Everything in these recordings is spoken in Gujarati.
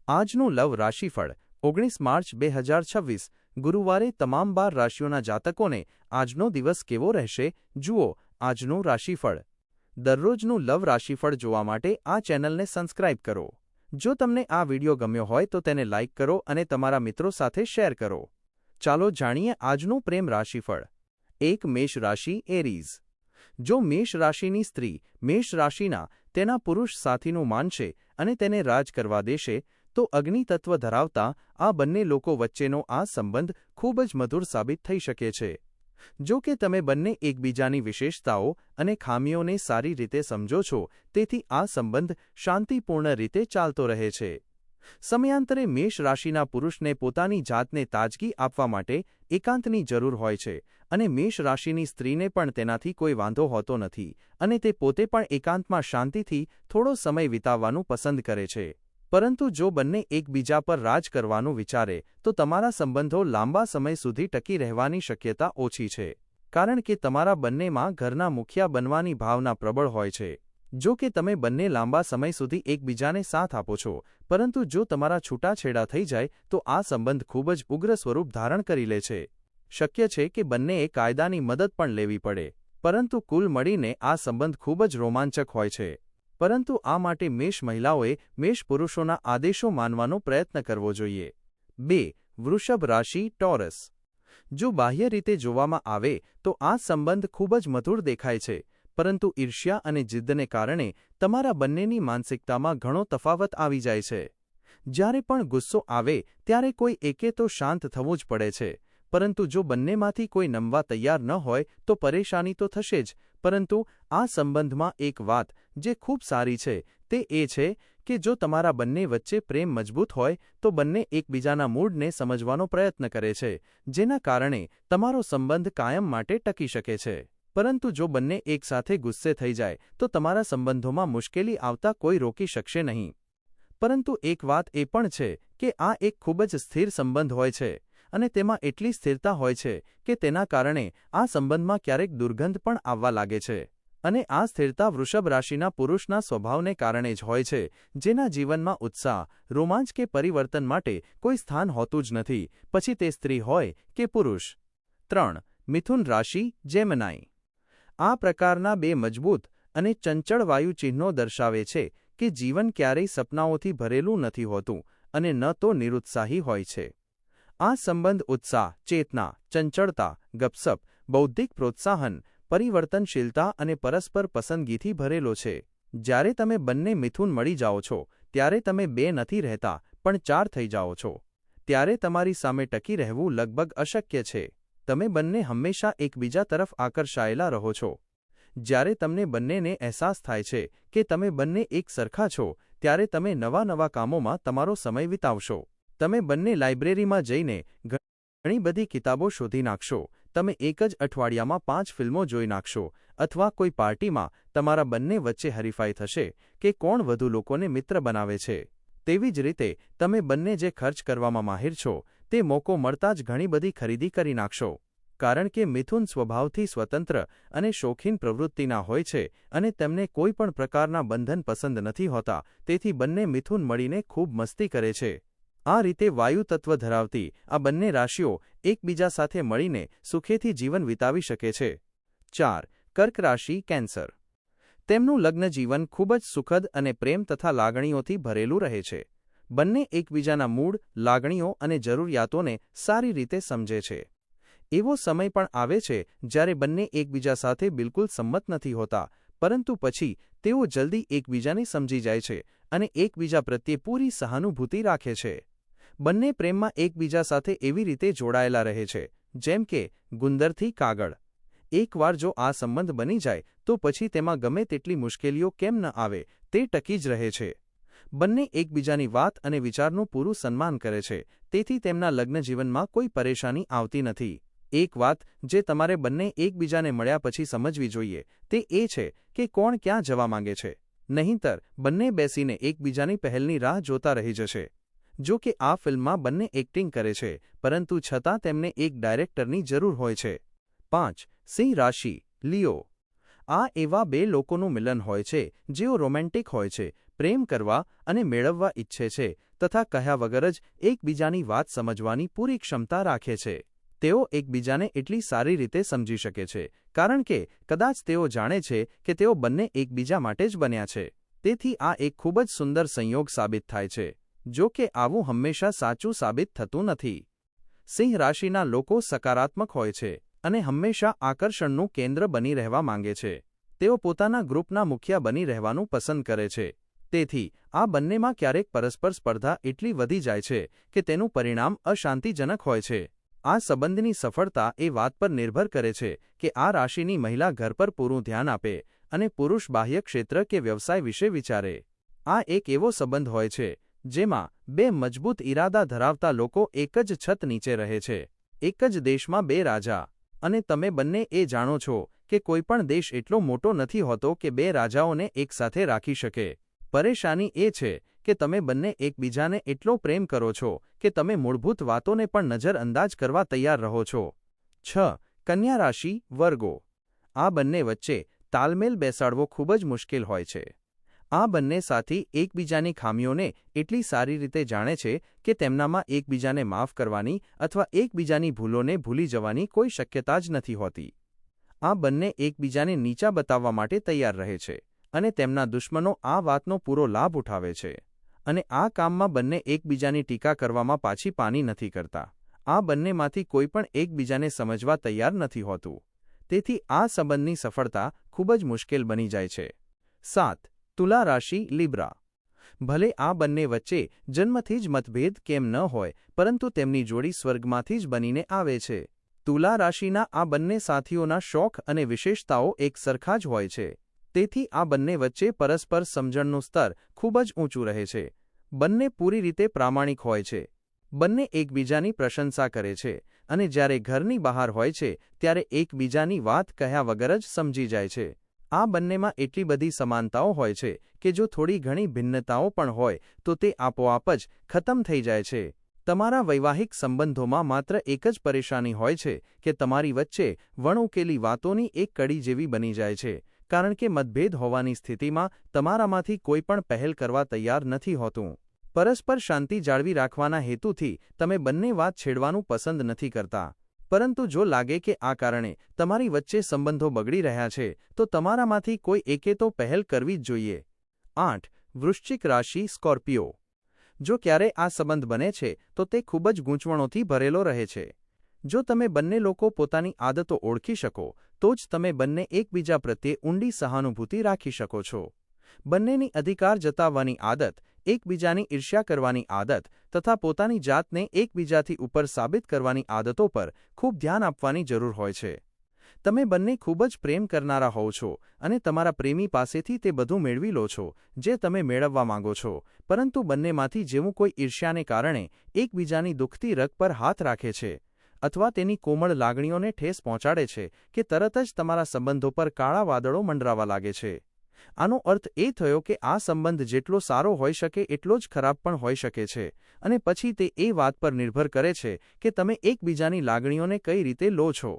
આજનું લવ રાશિફળ 19 માર્ચ 2026 ગુરુવારે તમામ 12 રાશિઓના જાતકોને આજનો દિવસ કેવો રહેશે જુઓ આજનું રાશિફળ। દરરોજનું લવ રાશિફળ જોવા માટે આ ચેનલને સબસ્ક્રાઇબ કરો। જો તમને આ વિડિયો ગમ્યો હોય તો તેને લાઇક કરો અને તમારા મિત્રો સાથે શેર કરો। ચાલો જાણીએ આજનું પ્રેમ રાશિફળ। 1 મેષ રાશિ એરીઝ। જો મેષ રાશિની સ્ત્રી મેષ રાશિના તેના પુરુષ સાથીનું માનશે અને તેને રાજ કરવા દેશે તો અગ્નિ તત્વ ધરાવતા આ બંને લોકો વચ્ચેનો આ સંબંધ ખૂબ જ મધુર સાબિત થઈ શકે છે। જો કે તમે બંને એકબીજાની વિશેષતાઓ અને ખામીઓને સારી રીતે સમજો છો તેથી આ સંબંધ શાંતિપૂર્ણ રીતે ચાલતો રહે છે। સમયાંતરે મેષ રાશિના પુરુષને પોતાની જાતને તાજગી આપવા માટે એકાંતની જરૂર હોય છે અને મેષ રાશિની સ્ત્રીને પણ તેનાથી કોઈ વાંધો હોતો નથી અને તે પોતે પણ એકાંતમાં શાંતિથી થોડો સમય વિતાવવાનું પસંદ કરે છે। પરંતુ જો બંને એકબીજા પર રાજ કરવાનું વિચારે તો તમારા સંબંધો લાંબા સમય સુધી ટકી રહેવાની શક્યતા ઓછી છે કારણ કે તમારા બંનેમાં ઘરના મુખિયા બનવાની ભાવના પ્રબળ હોય છે। જો કે તમે બંને લાંબા સમય સુધી એકબીજાને સાથ આપો છો પરંતુ જો તમારા છૂટાછેડા થઈ જાય તો આ સંબંધ ખૂબ જ ઉગ્ર સ્વરૂપ ધારણ કરી લે છે। શક્ય છે કે બંનેએ કાયદાની મદદ પણ લેવી પડે પરંતુ કુલ મળીને આ સંબંધ ખૂબ જ રોમાંચક હોય છે। પરંતુ આ માટે મેષ મહિલાઓએ મેષ પુરુષોના આદેશો માનવાનો પ્રયત્ન કરવો જોઈએ। 2 વૃષભ રાશિ ટોરસ। જો બાહ્ય રીતે જોવામાં આવે તો આ સંબંધ ખૂબ જ મધુર દેખાય છે પરંતુ ઈર્ષ્યા અને જિદ્દને કારણે તમારા બંનેની માનસિકતામાં ઘણો તફાવત આવી જાય છે। જ્યારે પણ ગુસ્સો આવે ત્યારે કોઈ એકે તો શાંત થવું જ પડે છે પરંતુ જો બંનેમાંથી કોઈ નમવા તૈયાર ન હોય તો પરેશાની તો થશે જ પરંતુ આ સંબંધમાં એક વાત જે ખૂબ સારી છે તે એ છે કે જો તમારા બંને વચ્ચે પ્રેમ મજબૂત હોય તો બંને એકબીજાના મૂડને સમજવાનો પ્રયત્ન કરે છે જેના કારણે તમારો સંબંધ કાયમ માટે ટકી શકે છે। પરંતુ જો બંને એકસાથે ગુસ્સે થઈ જાય તો તમારા સંબંધોમાં મુશ્કેલી આવતા કોઈ રોકી શકશે નહીં। પરંતુ એક વાત એ પણ છે કે આ એક ખૂબ જ સ્થિર સંબંધ હોય છે અને તેમાં એટલી સ્થિરતા હોય છે કે તેના કારણે આ સંબંધમાં ક્યારેક દુર્ગંધ પણ આવવા લાગે છે અને આ સ્થિરતા વૃષભ રાશિના પુરુષના સ્વભાવને કારણે જ હોય છે જેના જીવનમાં ઉત્સાહ રોમાંચ કે પરિવર્તન માટે કોઈ સ્થાન હોતું જ નથી પછી તે સ્ત્રી હોય કે પુરુષ। 3 મિથુન રાશિ જેમિનાઈ। આ પ્રકારના બે મજબૂત અને ચંચળ વાયુ ચિહ્નો દર્શાવે છે કે જીવન ક્યારેય સપનાઓથી ભરેલું નથી હોતું અને ન તો નિરુત્સાહી હોય છે। આ સંબંધ ઉત્સાહ ચેતના ચંચળતા ગપસપ બૌદ્ધિક પ્રોત્સાહન પરિવર્તનશીલતા અને પરસ્પર પસંદગીથી ભરેલો છે। જ્યારે તમે બંને મિથુન મળી જાઓ છો ત્યારે તમે 2 નથી રહેતા પણ 4 થઈ જાઓ છો ત્યારે તમારી સામે ટકી રહેવું લગભગ અશક્ય છે। તમે બંને હંમેશા એકબીજા તરફ આકર્ષાયેલા રહો છો। જ્યારે તમને બંનેને અહેસાસ થાય છે કે તમે બંને એક સરખા છો ત્યારે તમે નવા કામોમાં તમારો સમય વિતાવશો। તમે બંને લાઇબ્રેરીમાં જઈને ઘણી બધી કિતાબો શોધી નાખશો તમે એક જ અઠવાડિયામાં 5 ફિલ્મો જોઈ નાખશો અથવા કોઈ પાર્ટીમાં તમારા બંને વચ્ચે હરીફાઈ થશે કે કોણ વધુ લોકોને મિત્ર બનાવે છે। તેવી જ રીતે તમે બંને જે ખર્ચ કરવામાં માહિર છો તે મોકો મળતા જ ઘણી બધી ખરીદી કરી નાખશો કારણ કે મિથુન સ્વભાવથી સ્વતંત્ર અને શોખીન પ્રવૃત્તિના હોય છે અને તેમને કોઈ પણ પ્રકારના બંધન પસંદ નથી હોતા તેથી બંને મિથુન મળીને ખૂબ મસ્તી કરે છે। આ રીતે વાયુ તત્વ ધરાવતી આ બંને રાશિઓ એકબીજા સાથે મળીને સુખેથી જીવન વિતાવી શકે છે। 4 કર્ક રાશિ કેન્સર। તેમનું લગ્ન જીવન ખૂબ જ સુખદ અને પ્રેમ તથા લાગણીઓથી ભરેલું રહે છે। બંને એકબીજાના મૂડ લાગણીઓ અને જરૂરિયાતોને સારી રીતે સમજે છે। એવો સમય પણ આવે છે જ્યારે બંને એકબીજા સાથે બિલકુલ સંમત નથી હોતા પરંતુ પછી તેઓ જલ્દી એકબીજાને સમજી જાય છે અને એકબીજા પ્રત્યે પૂરી સહાનુભૂતિ રાખે છે। બંને પ્રેમમાં એકબીજા સાથે એવી રીતે જોડાયેલા રહે છે જેમ કે ગુંદરથી કાગળ। એકવાર જો આ સંબંધ બની જાય તો પછી તેમાં ગમે તેટલી મુશ્કેલીઓ કેમ ન આવે તે ટકી જ રહે છે। બંને એકબીજાની વાત અને વિચારનું પૂરું સન્માન કરે છે તેથી તેમના લગ્ન જીવનમાં કોઈ પરેશાની આવતી નથી। એક વાત જે તમારે બંને એકબીજાને મળ્યા પછી સમજવી જોઈએ તે એ છે કે કોણ ક્યાં જવા માંગે છે નહીંતર બંને બેસીને એકબીજાની પહેલની રાહ જોતા રહી જશે। જો કે આ ફિલ્મમાં બંને એક્ટિંગ કરે છે પરંતુ છતાં તેમને એક ડાયરેક્ટરની જરૂર હોય છે। 5 સિંહ રાશિ લિયો। આ એવા બે લોકોનું મિલન હોય છે જેઓ રોમેન્ટિક હોય છે પ્રેમ કરવા અને મેળવવા ઈચ્છે છે તથા કહ્યા વગર જ એકબીજાની વાત સમજવાની પૂરી ક્ષમતા રાખે છે. તેઓ એકબીજાને એટલી સારી રીતે સમજી શકે છે કારણ કે કદાચ તેઓ જાણે છે કે તેઓ બંને એકબીજા માટે જ બન્યા છે. તેથી આ એક ખૂબ જ સુંદર સંયોગ સાબિત થાય છે. જો કે આવું હંમેશા સાચું સાબિત થતું નથી. સિંહ રાશિના લોકો સકારાત્મક હોય છે અને હંમેશા આકર્ષણનું કેન્દ્ર બની રહેવા માંગે છે. તેઓ પોતાના ગ્રુપના મુખિયા બની રહેવાનું પસંદ કરે છે. તેથી આ બંનેમાં ક્યારેક પરસ્પર સ્પર્ધા એટલી વધી જાય છે કે તેનું પરિણામ અશાંતિજનક હોય છે. આ સંબંધની સફળતા એ વાત પર નિર્ભર કરે છે કે આ રાશિની મહિલા ઘર પર પૂરું ધ્યાન આપે અને પુરુષ બાહ્ય ક્ષેત્ર કે વ્યવસાય વિશે વિચારે. આ એક એવો સંબંધ હોય છે જેમાં બે મજબૂત ઈરાદા ધરાવતા લોકો એક જ છત નીચે રહે છે. એક જ દેશમાં બે રાજા. અને તમે બંને એ જાણો છો કે કોઈપણ દેશ એટલો મોટો નથી હોતો કે બે રાજાઓને એકસાથે રાખી શકે. પરેશાની એ છે કે તમે બંને એકબીજાને એટલો પ્રેમ કરો છો કે તમે મૂળભૂત વાતોને પણ નજરઅંદાજ કરવા તૈયાર રહો છો. 6. કન્યા રાશિ વર્ગો. આ બંને વચ્ચે તાલમેલ બેસાડવો ખૂબ જ મુશ્કેલ હોય છે. આ બંને સાથી એકબીજાની ખામીઓને એટલી સારી રીતે જાણે છે કે તેમનામાં એકબીજાને માફ કરવાની અથવા એકબીજાની ભૂલોને ભૂલી જવાની કોઈ શક્યતા જ નથી હોતી. આ બંને એકબીજાને નીચા બતાવવા માટે તૈયાર રહે છે અને તેમના દુશ્મનો આ વાતનો પૂરો લાભ ઉઠાવે છે. અને આ કામમાં બંને એકબીજાની ટીકા કરવામાં પાછી પાની નથી કરતા. આ બંનેમાંથી કોઈ પણ એકબીજાને સમજવા તૈયાર નથી હોતું. તેથી આ સંબંધની સફળતા ખૂબ જ મુશ્કેલ બની જાય છે. 7. તુલા રાશિ લિબ્રા. ભલે આ બંને વચ્ચે જન્મથી જ મતભેદ કેમ ન હોય પરંતુ તેમની જોડી સ્વર્ગમાંથી જ બનીને આવે છે. તુલા રાશિના આ બંને સાથીઓના શોખ અને વિશેષતાઓ એક સરખા જ હોય છે. તેથી આ બંને વચ્ચે પરસ્પર સમજણનું સ્તર ખૂબ જ ઊંચું રહે છે. બંને પૂરી રીતે પ્રામાણિક હોય છે. બંને એકબીજાની પ્રશંસા કરે છે અને જ્યારે ઘરની બહાર હોય છે ત્યારે એકબીજાની વાત કહ્યા વગર જ સમજી જાય છે. આ બંનેમાં એટલી બધી સમાનતાઓ હોય છે કે જો થોડી ઘણી ભિન્નતાઓ પણ હોય તો તે આપોઆપ જ ખતમ થઈ જાય છે. તમારા વૈવાહિક સંબંધોમાં માત્ર એક જ પરેશાની હોય છે કે તમારી વચ્ચે વણઉકેલી વાતોની એક કડી જેવી બની જાય છે કારણ કે મતભેદ હોવાની સ્થિતિમાં તમારામાંથી કોઈ પણ પહેલ કરવા તૈયાર નથી હોતું. પરસ્પર શાંતિ જાળવી રાખવાના હેતુથી તમે બંને વાત છેડવાનું પસંદ નથી કરતા. પરંતુ જો લાગે કે આ કારણે તમારી વચ્ચે સંબંધો બગડી રહ્યા છે તો તમારામાંથી કોઈ એકે તો પહેલ કરવી જ જોઈએ. 8. વૃશ્ચિક રાશિ સ્કોર્પિયો. જો ક્યારે આ સંબંધ બને છે તો તે ખૂબ જ ગૂંચવણોથી ભરેલો રહે છે. જો તમે બંને લોકો પોતાની આદતો ઓળખી શકો તો જ તમે બંને એકબીજા પ્રત્યે ઊંડી સહાનુભૂતિ રાખી શકો છો. બંનેની અધિકાર જતાવવાની આદત, એકબીજાની ઈર્ષ્યા કરવાની આદત તથા પોતાની જાતને એકબીજાથી ઉપર સાબિત કરવાની આદતો પર ખૂબ ધ્યાન આપવાની જરૂર હોય છે. તમે બંને ખૂબ જ પ્રેમ કરનારા હોવ છો અને તમારા પ્રેમી પાસેથી તે બધું મેળવી લો છો જે તમે મેળવવા માંગો છો, પરંતુ બંનેમાંથી જેવું કોઈ ઈર્ષ્યાને કારણે એકબીજાની દુખતી રગ પર હાથ રાખે છે અથવા તેની કોમળ લાગણીઓને ઠેસ પહોંચાડે છે કે તરત જ તમારા સંબંધો પર કાળા વાદળો મંડરાવા લાગે છે. આનો અર્થ એ થયો કે આ સંબંધ જેટલો સારો હોઈ શકે એટલો જ ખરાબ પણ હોઈ શકે છે અને પછી તે એ વાત પર નિર્ભર કરે છે કે તમે એકબીજાની લાગણીઓને કઈ રીતે લો છો.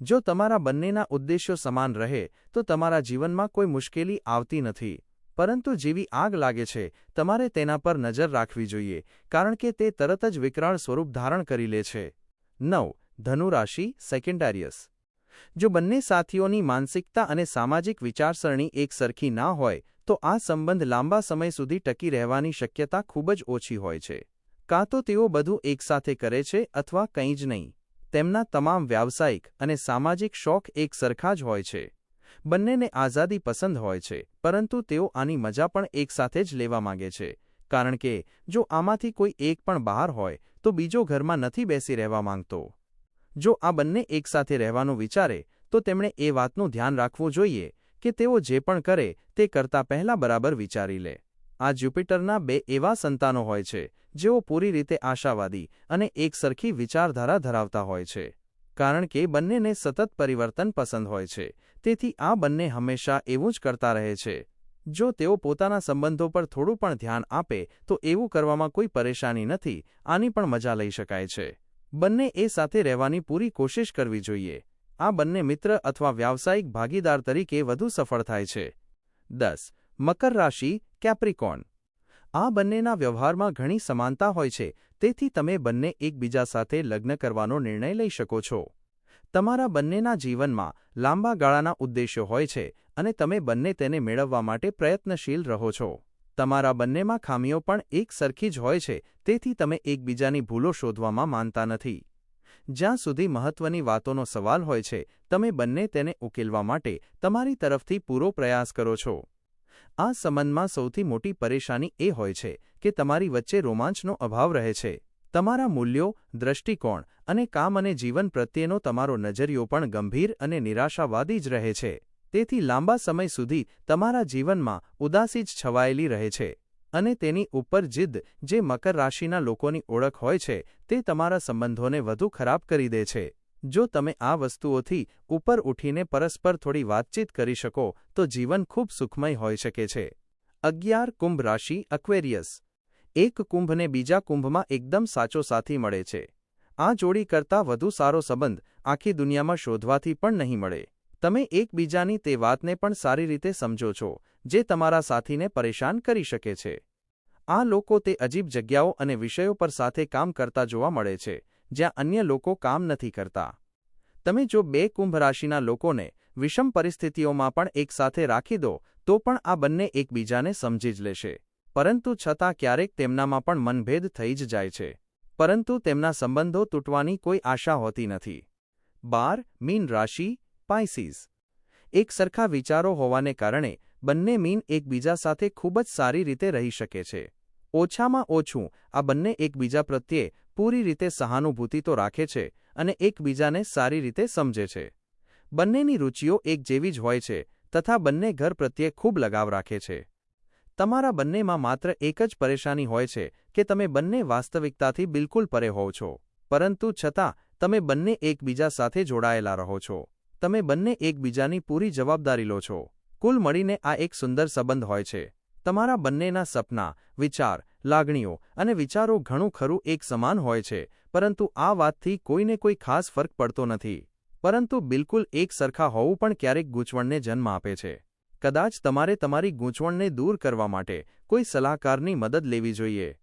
જો તમારા બંનેના ઉદ્દેશ્યો સમાન રહે તો તમારા જીવનમાં કોઈ મુશ્કેલી આવતી નથી, પરંતુ જેવી આગ લાગે છે તમારે તેના પર નજર રાખવી જોઈએ કારણ કે તે તરત જ વિકરાળ સ્વરૂપ ધારણ કરી લે છે. 9. ધનુ રાશિ સેકન્ડારિયસ. જો બંને સાથીઓની માનસિકતા અને સામાજિક વિચારસરણી એક સરખી ના હોય તો આ સંબંધ લાંબા સમય સુધી ટકી રહેવાની શક્યતા ખૂબ જ ઓછી હોય છે. કાં તો તેઓ બધું એકસાથે કરે છે અથવા કંઈ જ નહીં. તેમના તમામ વ્યાવસાયિક અને સામાજિક શોખ એક સરખા જ હોય છે. બંનેને આઝાદી પસંદ હોય છે પરંતુ તેઓ આની મજા પણ એકસાથે જ લેવા માંગે છે કારણ કે જો આમાંથી કોઈ એક પણ બહાર હોય તો બીજો ઘરમાં નથી બેસી રહેવા માંગતો. જો આ બંને એકસાથે રહેવાનું વિચારે તો તેમણે એ વાતનું ધ્યાન રાખવું જોઈએ કે તેઓ જે પણ કરે તે કરતા પહેલા બરાબર વિચારી લે. આ જ્યુપિટરના બે એવા સંતાનો હોય છે જેઓ પૂરી રીતે આશાવાદી અને એકસરખી વિચારધારા ધરાવતા હોય છે. કારણ કે બંનેને સતત પરિવર્તન પસંદ હોય છે તેથી આ બંને હંમેશા એવું જ કરતા રહે છે. જો તેઓ પોતાના સંબંધો પર થોડું પણ ધ્યાન આપે તો એવું કરવામાં કોઈ પરેશાની નથી, આની પણ મજા લઈ શકાય છે. બંને એ સાથે રહેવાની પૂરી કોશિશ કરવી જોઈએ. આ બંને મિત્ર અથવા વ્યાવસાયિક ભાગીદાર તરીકે વધુ સફળ થાય છે. 10. મકર રાશિ કેપ્રિકોર્ન. આ બંનેના વ્યવહારમાં ઘણી સમાનતા હોય છે, તેથી તમે બંને એકબીજા સાથે લગ્ન કરવાનો નિર્ણય લઈ શકો છો. તમારા બંનેના જીવનમાં લાંબા ગાળાના ઉદ્દેશ્યો હોય છે અને તમે બંને તેને મેળવવા માટે પ્રયત્નશીલ રહો છો. તમારા બંનેમાં ખામીઓ પણ એક સરખી જ હોય છે, તેથી તમે એકબીજાની ભૂલો શોધવામાં માનતા નથી. જ્યાં સુધી મહત્વની વાતોનો સવાલ હોય છે, તમે બંને તેને ઉકેલવા માટે તમારી તરફથી પૂરો પ્રયાસ કરો છો. આ સંબંધમાં સૌથી મોટી પરેશાની એ હોય છે કે તમારી વચ્ચે રોમાંચનો અભાવ રહે છે. તમારા મૂલ્યો, દ્રષ્ટિકોણ અને કામ અને જીવન પ્રત્યેનો તમારો નજરિયો પણ ગંભીર અને નિરાશાવાદી જ રહે છે. તેથી લાંબા સમય સુધી તમારા જીવનમાં ઉદાસી જ છવાયેલી રહે છે. અને તેની ઉપર જીદ, જે મકર રાશિના લોકોની ઓળખ હોય છે, તે તમારા સંબંધોને વધુ ખરાબ કરી દે છે. જો તમે આ વસ્તુઓથી ઉપર ઉઠીને પરસ્પર થોડી વાતચીત કરી શકો તો જીવન ખૂબ સુખમય હોઈ શકે છે. 11 કુંભ રાશિ અક્વેરિયસ. એક કુંભને બીજા કુંભમાં એકદમ સાચો સાથી મળે છે. આ જોડી કરતાં વધુ સારો સંબંધ આખી દુનિયામાં શોધવાથી પણ નહીં મળે. તમે એકબીજાની તે વાતને પણ સારી રીતે સમજો છો જે તમારા સાથીને પરેશાન કરી શકે છે. આ લોકો તે અજીબ જગ્યાઓ અને વિષયો પર સાથે કામ કરતા જોવા મળે છે જ્યાં અન્ય લોકો કામ નથી કરતા. તમે જો બે કુંભ રાશિના લોકોને વિષમ પરિસ્થિતિઓમાં પણ એકસાથે રાખી દો તો પણ આ બંને એકબીજાને સમજી જ લેશે. પરંતુ છતાં ક્યારેક તેમનામાં પણ મનભેદ થઈ જ જાય છે. પરંતુ તેમના સંબંધો તૂટવાની કોઈ આશા હોતી નથી. 12 મીન રાશિ પાઇસીસ. એક સરખા વિચારો હોવાને કારણે બંને મીન એકબીજા સાથે ખૂબ જ સારી રીતે રહી શકે છે. ઓછામાં ઓછું આ બંને એકબીજા પ્રત્યે પૂરી રીતે સહાનુભૂતિ તો રાખે છે અને એકબીજાને સારી રીતે સમજે છે. બંનેની રુચિઓ એક જેવી જ હોય છે તથા બંને ઘર પ્રત્યે ખૂબ લગાવ રાખે છે. તમારા બંનેમાં માત્ર એક જ પરેશાની હોય છે કે તમે બંને વાસ્તવિકતાથી બિલકુલ પરે હોવ છો. પરંતુ છતાં તમે બંને એકબીજા સાથે જોડાયેલા રહો છો. તમે બંને એકબીજાની પૂરી જવાબદારી લો છો. કુલ મળીને આ એક સુંદર સંબંધ હોય છે. તમારા બંનેના સપના, વિચાર, લાગણીઓ અને વિચારો ઘણું ખરું એક સમાન હોય છે, પરંતુ આ વાતથી કોઈને કોઈ ખાસ ફરક પડતો નથી. પરંતુ બિલકુલ એક સરખા હોવું પણ ક્યારેક ગૂંચવણને જન્મ આપે છે. કદાચ તમારે તમારી ગૂંચવણને દૂર કરવા માટે કોઈ સલાહકારની મદદ લેવી જોઈએ.